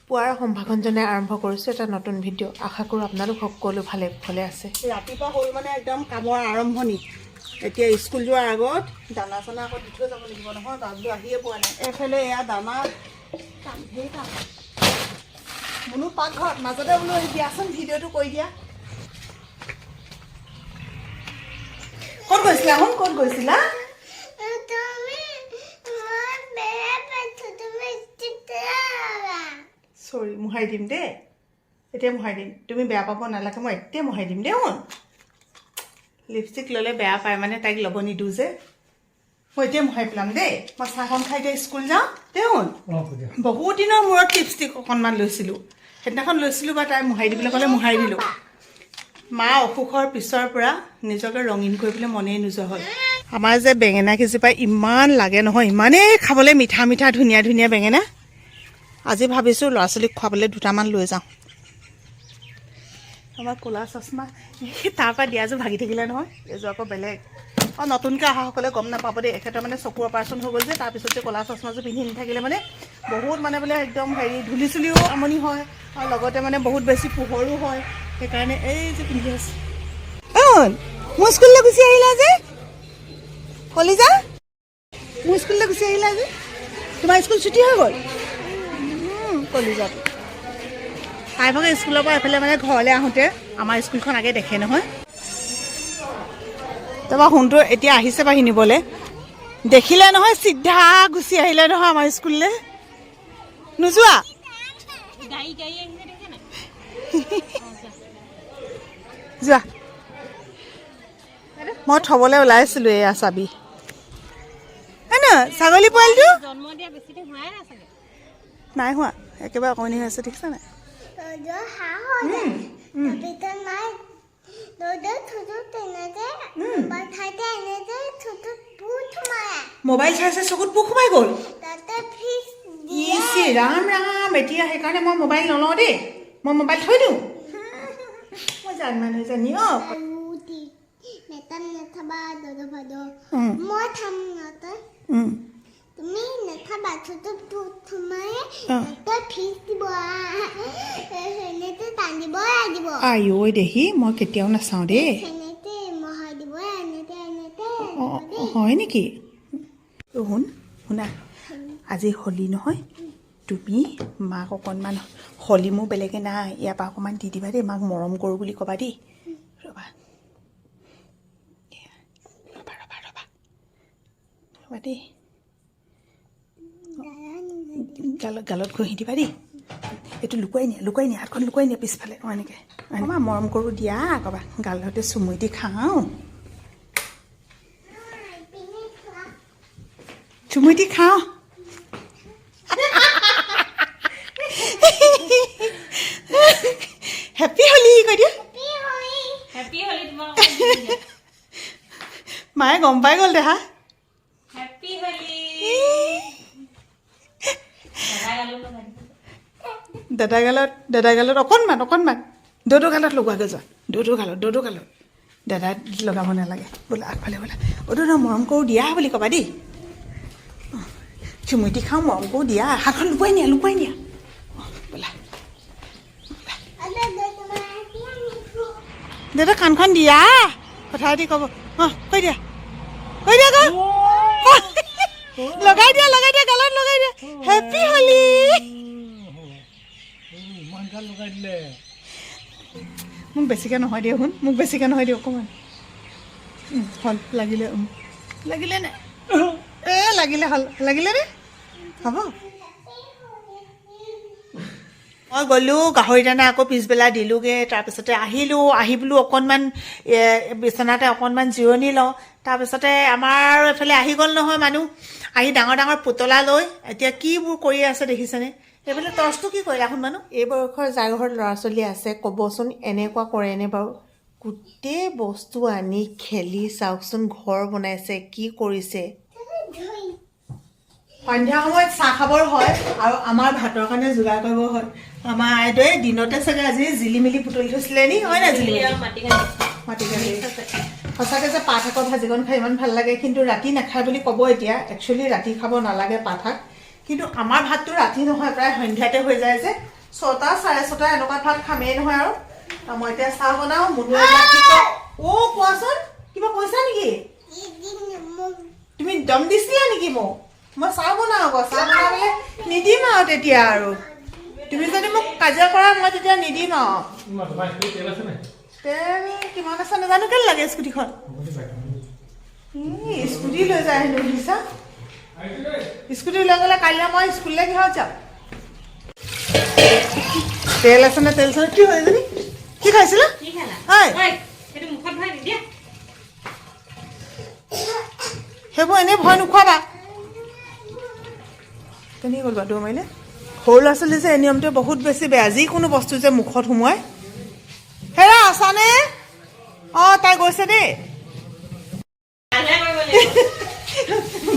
পুৱাৰ সম্ভাষণজনে আৰম্ভ কৰিছোঁ এটা নতুন ভিডিঅ'। আশা কৰোঁ আপোনালোক সকলো ভালে ভালে আছে। ৰাতিপুৱা হ'ল মানে একদম কামৰ আৰম্ভণি। এতিয়া স্কুল যোৱাৰ আগত দানা চানা আকৌ দি থৈ যাব লাগিব নহয়, তাতো আহিয়ে পোৱা নাই। এইফালে এয়া দানা কাম ধেৰ কাম। মুনু পাকঘৰত মাজতে বোলো দিয়াচোন ভিডিঅ'টো কৰি দিয়া। ক'ত গৈছিলা শুন, ক'ত গৈছিলা? চৰি, মোহাৰি দিম দেই, এতিয়া মোহাৰি দিম। তুমি বেয়া পাব নালাগে, মই এতিয়া মোহাৰি দিম দেই। শুন, লিপষ্টিক ল'লে বেয়া পায় মানে, তাইক ল'ব নিদিওঁ যে। মই এতিয়া মোহাৰি পেলাম দেই। মই চাহকণ খাই এতিয়া স্কুল যাওঁ দেই। শুন, বহুত দিনৰ মূৰত লিপষ্টিক অকণমান লৈছিলোঁ, সেইদিনাখন লৈছিলোঁ বা তাই মোহাৰি দিবলৈ ক'লে মোহাৰি দিলোঁ। মা অসুখৰ পিছৰ পৰা নিজকে ৰঙীন কৰিবলৈ মনেই নোযোৱা হ'ল। আমাৰ যে বেঙেনা কেইজোপা ইমান লাগে নহয়, ইমানেই খাবলৈ মিঠা মিঠা ধুনীয়া ধুনীয়া বেঙেনা। আজি ভাবিছোঁ ল'ৰা ছোৱালীক খুৱাবলৈ দুটামান লৈ যাওঁ। আমাৰ ক'লা চশমা তাৰপৰা দিয়াযোৰ ভাগি থাকিলে নহয়, এইযোৰ আকৌ বেলেগ। অঁ, নতুনকৈ অহাসকলে গম নাপাব দেই, এখেতৰ মানে চকু অপাৰেশ্যন হৈ গ'ল যে, তাৰপিছত যে ক'লা চশমাযোৰ পিন্ধি নাথাকিলে মানে বহুত মানে বোলে একদম হেৰি ধূলি চুলিও আমনি হয়, আৰু লগতে মানে বহুত বেছি পোহৰো হয়, সেইকাৰণে এই যে পিন্ধি আছোঁ। অঁ, মোৰ স্কুললৈ গুচি আহিলা যে কলিজা, মোৰ স্কুললৈ গুচি আহিলা যে, তোমাৰ স্কুল ছুটি হৈ গ'ল কলিজাটো। তাই ভাগে স্কুলৰ পৰা এফালে মানে ঘৰলৈ আহোঁতে আমাৰ স্কুলখন আগে দেখে নহয়। তাৰপৰা সোণটো এতিয়া আহিছে বাহি নিবলৈ, দেখিলে নহয় চিধা গুচি আহিলে নহয় আমাৰ স্কুললৈ। নোযোৱা? যোৱা, মই থ'বলৈ ওলাইছিলোঁ এয়া চাবি। ছাগলী পোৱালিটো নাই হোৱা, একেবাৰে অকণি হৈ আছে, দেখিছা নাই? মোবাইল চাই চাই চকুত পোক সোমাই গ'ল। ৰাম ৰাম, এতিয়া সেইকাৰণে মই মোবাইল নলওঁ দেই, মই মোবাইল থৈ দিওঁ। মই জান মানুহ জানি অঁ আইঐ দেহি, মই কেতিয়াও নাচাওঁ দেই। অঁ, হয় নেকি? শুন শুনা, আজি হোলী নহয়, তুমি মাক অকণমান, হোলী মোৰ বেলেগে নাই, ইয়াৰ পৰা অকণমান দি দিবা দেই, মাক মৰম কৰোঁ বুলি ক'বা দেই। ৰ'বা ৰ'বা ৰ'বা ৰ'বা ৰ'বা দেই, গালত গালত ঘঁহি দিবা দেই। এইটো লুকুৱাই নিয়া হাতখন লুকুৱাই নিয়া পিছফালে। অঁ, এনেকৈ আমাৰ মৰম কৰোঁ দিয়া, ক'বা গালতে চুমুই দি খাওঁ, চুমুই দি খাওঁ। হেপী হোলী কৈ দিয়া। মায়ে গম পাই গ'ল দেহা। দাদা গালত অকণমান অকণমান, দৌদৰ গালত লগোৱাগৈ যোৱা, দৌদৰ গালত দাদা লগাব নালাগে, বোলে আগফালে বোলে অ' দাদা মৰম কৰোঁ দিয়া বুলি ক'বা দেই। চুমুটি খাওঁ, মৰম কৰোঁ দিয়া, হাতখন লুকুৱাই নিয়া বোলা। দাদা কাণখন দিয়া, কথা এটি ক'ব। অঁ, কৈ দিয়া আকৌ লগাই দিয়া গালত লগাই দিয়া। হেপী হোলী। মোক বেছিকৈ নহয় দিয়ক, শুন মোক বেছিকৈ নহয় দিয়ক, অকণমান হ'ল লাগিলে, লাগিলে নে লাগিলে হ'ল, লাগিলে নে হ'ব। মই গ'লোঁ গাহৰি দানা আকৌ পিছবেলা দিলোঁগৈ, তাৰপিছতে আহি বোলো অকণমান বিচনাতে অকণমান জিৰণি লওঁ। তাৰপিছতে আমাৰ এইফালে আহি গ'ল নহয় মানুহ, আহি ডাঙৰ ডাঙৰ পুতলা লৈ এতিয়া কিবোৰ কৰি আছে দেখিছেনে? এইফালে টৰ্চটো কি কৰিলা শুন মানুহ? এই বয়সৰ যাৰ ঘৰত ল'ৰা ছোৱালী আছে ক'বচোন, এনেকুৱা কৰেনে বাৰু? গোটেই বস্তু আনি খেলি চাওকচোন, ঘৰ বনাইছে, কি কৰিছে। সন্ধ্যা সময়ত চাহ খাবৰ হয় আৰু আমাৰ ভাতৰ কাৰণে যোগাৰ কৰিব হয়। আমাৰ আইদেৱে দিনতে চাগে আজি জিলিমিলি পুতলি থৈছিলে নি, হয় নাই? জিলিমিলি মাটি কালি সঁচাকৈ যে পাত শাকৰ ভাজিকণ খাই ইমান ভাল লাগে, কিন্তু ৰাতি নাখায় বুলি ক'ব এতিয়া। একচুৱেলি ৰাতি খাব নালাগে পাত শাক, কিন্তু আমাৰ ভাতটো ৰাতি নহয়, প্ৰায় সন্ধ্যাতে হৈ যায় যে, 6টা 6:30 এনেকুৱা ভাত খামেই নহয় আৰু মই এতিয়া চাহ বনাওঁ মুনুৱে কি কয় অ' কোৱাচোন কিবা কৈছা নেকি তুমি দম দিছিলা নেকি মোক মই চাহ বনাওঁ আকৌ চাহ বনাবলৈ নিদিম আৰু তেতিয়া আৰু তুমি যদি মোক কাজিয়া কৰা মই তেতিয়া নিদিম আৰু তেল কিমান আছে নাজানো কেলে লাগে স্কুটিখন স্কুটি লৈ যায় হেনো বুজিছা স্কুটি লৈ গ'লে কাইলৈ মই স্কুললৈ কিহত যাম তেল আছে নে তেল কি হয় জানি কি খাইছিলা সেইবোৰ এনেই ভয় নোখোৱাবা কেনেকৈ কৰিবা দৌৰ মাৰিলে সৰু ল'ৰা ছোৱালী যে এই নিয়মটোৱে বহুত বেছি বেয়া যিকোনো বস্তু যে মুখত সোমোৱাই হেৰা আছানে অঁ তাই গৈছে দেই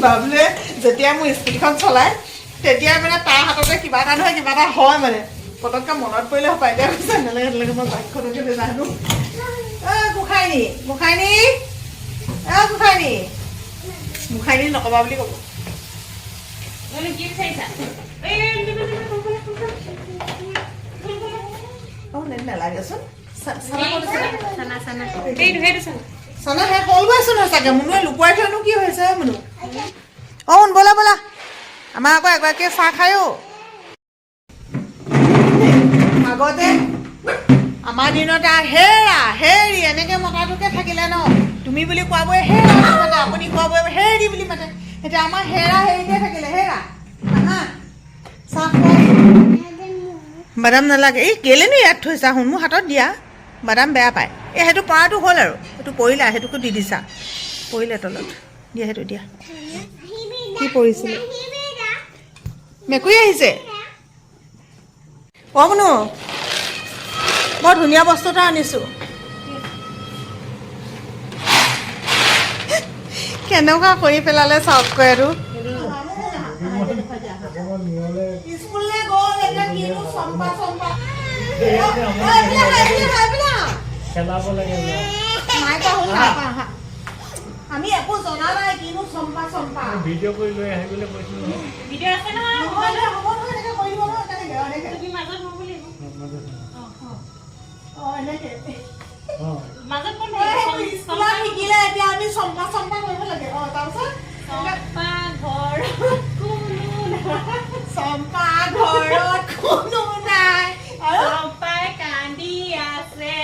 বাবুৱে যেতিয়া মোৰ স্কুটিখন চলাই তেতিয়া মানে তাৰ হাততে কিবা এটা নহয় কিবা এটা হয় মানে পটককৈ মনত পৰিলে পাই দিয়া কৈছে নেলাগে মই বাইকখনকে লৈ জানো গোসাঁইনী গোসাঁইনী গোসাঁইনী নকবা বুলি ক'ব নালাগেচোন চানা সেই কল গৈছো নহয় চাগে মুনুৱে লুকুৱাই থৈনো কি হৈছে মুনু অঁ ব'লা ব'লা আমাৰ আকৌ এগৰাকীয়ে চাহ খায়ো আগতে আমাৰ দিনত হেৰা হেৰি এনেকে মতাটোকে থাকিলে ন তুমি বুলি কোৱাবই হেৰা মাতে আপুনি কোৱাবই হেৰি বুলি মাতে এতিয়া আমাৰ হেৰা হেৰিকে থাকিলে হেৰা চাহ খোৱা বাদাম নালাগে এই কেলেনো ইয়াত থৈছা শুন মোৰ হাতত দিয়া বাদাম বেয়া পায় এই সেইটো পৰাটো হ'ল আৰু সেইটো পৰিলা সেইটোকো দি দিছা পৰিলে তলত দিয়া সেইটো দিয়া কি পৰিছিলে মেকুৰী আহিছে অ মুনু বৰ ধুনীয়া বস্তু এটা আনিছোঁ কেনেকুৱা কৰি পেলালে চাওককৈ আৰু স্কুললৈ গ'ল এতিয়া কিনো চম্পা চম্পা আমি একো জনা নাই কিনো চম্পা চম্পা ভিডিঅ' কৰি লৈ আহিবলৈ কৈছিলো ভিডিঅ' আছে নহয় হ'ব নহয় এনেকৈ কৰি দিব নহয় তেনেকৈ তুমি মাজত হ'ব লাগিব এনেকৈ মাজত কোন স্কুলত শিকিলে এতিয়া আমি চম্পা চম্পা কৰিব লাগে তাৰপিছত চম্পা ঘৰত কোনো নাই চম্পাই কান্দি আছে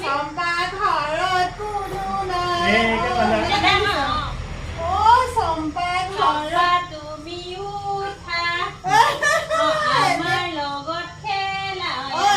চম্পা ঘৰত কোনো নাই চম্পা ঘৰত তুমি উঠা আমাৰ লগত খেলা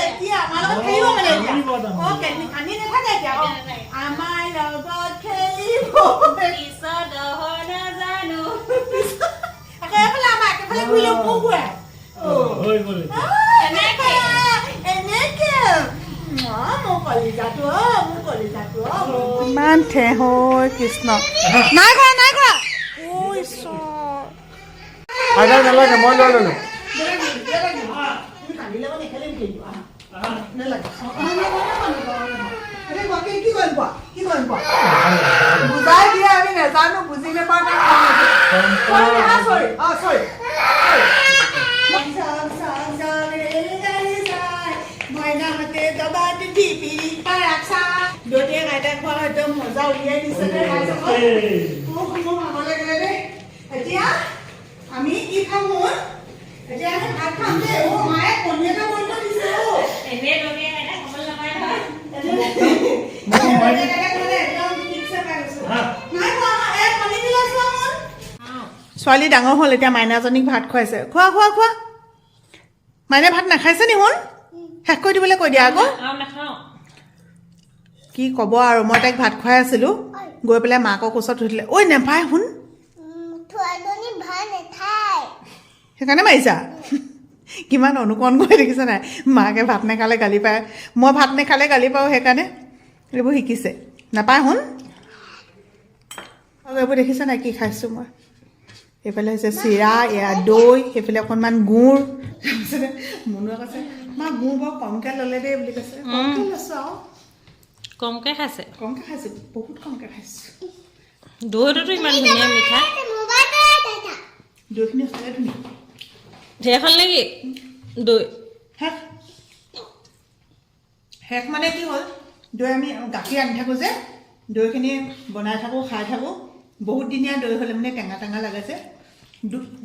এতিয়া আমাৰ লগত খেলিব মানে কান্দি নাথাকে এতিয়া আমাৰ লগত খেলিব পিছত নাজানো একেফালে আমাৰ একেফালে ঘূৰিলে মোক ঘূৰাই ইমান ঠেহ কৃষ্ণ নাই কৰা নালাগে মই লৈ ললো বুজাই দিয়ে আমি নাজানো বুজি নাপাওঁ মইনাহঁতে দবাত টিপিৰি পাৰাচা দতিয়ে গাইতে খোৱা হয়তো মজা উলিয়াই দিছে মোৰ ভাব লাগিলে দেই এতিয়া আমি কি খাম মোৰ এতিয়া আমি ভাত খাম দেই মায়ে কণী এটা বনাই দিছে এনে দতিয়ে গাইতে খাবলৈ নাপায় নহয় ছোৱালী ডাঙৰ হ'ল এতিয়া মাইনাজনীক ভাত খুৱাইছে খোৱা খোৱা খোৱা মাইনা ভাত নাখাইছে নি শুন শেষ কৰি দিবলৈ কৈ দিয়া আকৌ কি ক'ব আৰু মই তাইক ভাত খুৱাই আছিলোঁ গৈ পেলাই মাকক ওচৰত উঠিলে ঐ নেপায় শুন সেইকাৰণে মাৰিছা কিমান অনুকৰণ কৰি দেখিছে নাই মাকে ভাত নেখালে গালি পায় মই ভাত নেখালে গালি পাওঁ সেইকাৰণে এইবোৰ শিকিছে নাপায় শুন আৰু এইবোৰ দেখিছে নাই কি খাইছোঁ মই এইফালে হৈছে চিৰা এয়া দৈ সেইফালে অকণমান গুড় তাৰপিছতে মুনুৱে কৈছে মা গুড় বৰ কমকৈ ল'লে দেই বুলি কৈছে কমকৈ লৈছোঁ আৰু কমকৈ খাইছে বহুত কমকৈ খাইছোঁ দৈটোতো ইমান ধুনীয়া মিঠা দৈখিনি সঁচাকৈ ধুনীয়া ঢেৰখন নেকি দৈ শেষ শেষ মানে কি হ'ল দৈ আমি গাখীৰ আনি থাকোঁ যে দৈখিনি বনাই থাকোঁ খাই থাকোঁ বহুত দিনীয়া দৈ হ'লে মানে টেঙা টেঙা লাগে যে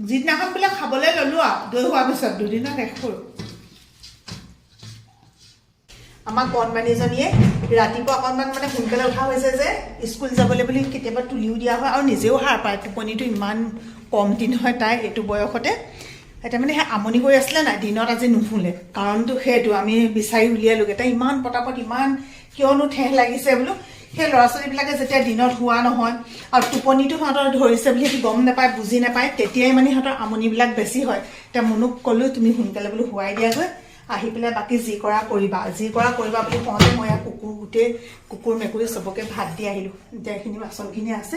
যিদিনাখন বোলে খাবলৈ ল'লোঁ আৰু দৈ হোৱাৰ পিছত দুদিনত শেষ কৰোঁ আমাৰ কণমানিজনীয়ে ৰাতিপুৱা অকণমান মানে সোনকালে উঠা হৈছে যে স্কুল যাবলৈ বুলি কেতিয়াবা তুলিও দিয়া হয় আৰু নিজেও সাৰ পায় টোপনিটো ইমান কম দিন হয় তাই এইটো বয়সতে এতিয়া মানে সেই আমনি কৰি আছিলে নাই দিনত আজি নুশুলে কাৰণটো সেইটো আমি বিচাৰি উলিয়ালোগৈ তাই ইমান পটাপট ইমান কিয়নো ঠেহ লাগিছে বোলো সেই ল'ৰা ছোৱালীবিলাকে যেতিয়া দিনত হোৱা নহয় আৰু টোপনিটো সিহঁতৰ ধৰিছে বুলি সেইটো গম নাপায় বুজি নাপায় তেতিয়াই মানে সিহঁতৰ আমনিবিলাক বেছি হয় এতিয়া মনুক ক'লোঁ তুমি সোনকালে বোলো শুৱাই দিয়াগৈ আহি পেলাই বাকী যি কৰা কৰিবা বুলি কওঁতে মই গোটেই কুকুৰ মেকুৰী চবকে ভাত দি আহিলোঁ এতিয়া এইখিনি বাচনখিনি আছে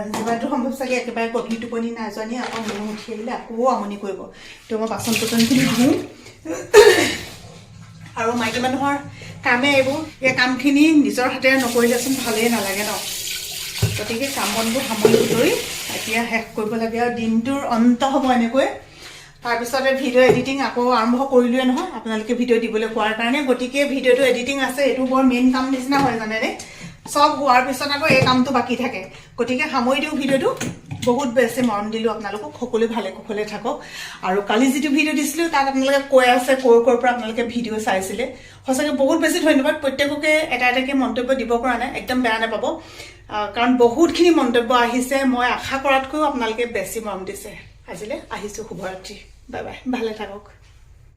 যিমানটো সম্ভৱ চাগে একেবাৰে গধূলি টোপনি নাইজনী আকৌ মনো উঠি আহিলে আকৌ আমনি কৰিব তো মই বাচন বৰ্তনখিনি ধুওঁ আৰু মাইকী মানুহৰ কামে এইবোৰ এই কামখিনি নিজৰ হাতেৰে নকৰিলেচোন ভালেই নালাগে ন গতিকে কাম বনবোৰ সামৰি সুতৰি এতিয়া শেষ কৰিব লাগে আৰু দিনটোৰ অন্ত হ'ব এনেকৈ তাৰপিছতে ভিডিঅ' এডিটিং আকৌ আৰম্ভ কৰিলোৱে নহয় আপোনালোকে ভিডিঅ' দিবলৈ কোৱাৰ কাৰণে গতিকে ভিডিঅ'টো এডিটিং আছে এইটো বৰ মেইন কাম নিচিনা হয় জানেনে চব হোৱাৰ পিছত আকৌ এই কামটো বাকী থাকে গতিকে সামৰি দিওঁ ভিডিঅ'টো বহুত বেছি মৰম দিলোঁ আপোনালোকক সকলোৱে ভালে কুশলে থাকক আৰু কালি যিটো ভিডিঅ' দিছিলোঁ তাত আপোনালোকে কৈ আছে ক'ৰ পৰা আপোনালোকে ভিডিঅ' চাইছিলে সঁচাকৈ বহুত বেছি ধন্যবাদ প্ৰত্যেককে এটা এটাকৈ মন্তব্য দিব পৰা নাই একদম বেয়া নাপাব কাৰণ বহুতখিনি মন্তব্য আহিছে মই আশা কৰাতকৈও আপোনালোকে বেছি মৰম দিছে আজিলৈ আহিছোঁ শুভৰাত্ৰি বাই বাই ভালে থাকক